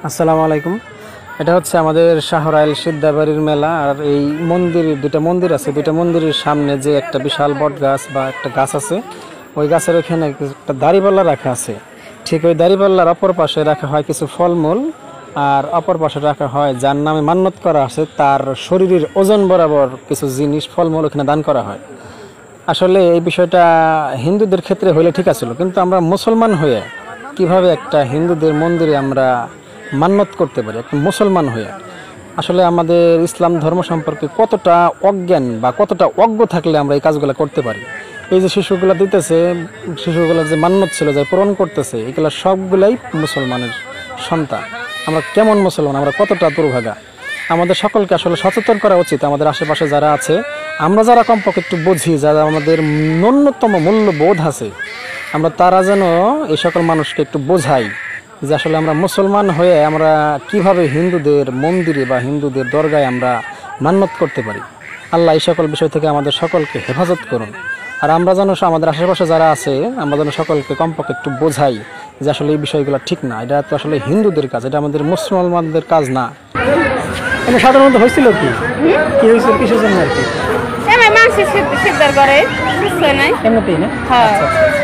আসসালামু আলাইকুম। এটা হচ্ছে আমাদের শাহরাইল সিদ্ধাবাড়ির মেলা। আর এই মন্দির, দুইটা মন্দির আছে, দুইটা মন্দিরের সামনে যে একটা বিশাল বট গাছ বা একটা গাছ আছে, ওই গাছের ওখানে একটা দাঁড়িপাল্লা রাখা আছে। ঠিক ওই দাঁড়িপাল্লার অপর পাশে রাখা হয় কিছু ফলমূল, আর অপর পাশে রাখা হয় যার নামে মান্যত করা আছে তার শরীরের ওজন বরাবর কিছু জিনিস ফলমূল ওখানে দান করা হয়। আসলে এই বিষয়টা হিন্দুদের ক্ষেত্রে হইলে ঠিক আছিল, কিন্তু আমরা মুসলমান হয়ে কিভাবে একটা হিন্দুদের মন্দিরে আমরা মান্যত করতে পারি একটা মুসলমান হয়ে? আসলে আমাদের ইসলাম ধর্ম সম্পর্কে কতটা অজ্ঞান বা কতটা অজ্ঞ থাকলে আমরা এই কাজগুলো করতে পারি? এই যে শিশুগুলো দিতেছে, শিশুগুলোর যে মান্যত ছিল যে পূরণ করতেছে, এগুলো সবগুলাই মুসলমানের সন্তান। আমরা কেমন মুসলমান, আমরা কতটা দুর্ভাগা? আমাদের সকলকে আসলে সচেতন করা উচিত। আমাদের আশেপাশে যারা আছে, আমরা যারা কমপক্ষে একটু বুঝি, যারা আমাদের ন্যূনতম মূল্যবোধ আছে, আমরা তারা যেন এই সকল মানুষকে একটু বোঝাই যে আসলে আমরা মুসলমান হয়ে আমরা কিভাবে হিন্দুদের মন্দিরে বা হিন্দুদের দরগায় আমরা মান্যত করতে পারি। আল্লাহ এই সকল বিষয় থেকে আমাদের সকলকে হেফাজত করুন। আর আমরা যেন আমাদের আশেপাশে যারা আছে, আমরা যেন সকলকে কমপক্ষে একটু বোঝাই যে আসলে এই বিষয়গুলো ঠিক না, এটা তো আসলে হিন্দুদের কাজ, এটা আমাদের মুসলমানদের কাজ না। এটা সাধারণত হয়েছিল কি কি হয়েছিল, কিসের জন্য আর কি? মাংস সিদ্ধার করে, বুঝছে নাই এমনিতেই না? হ্যাঁ। আচ্ছা, আচ্ছা।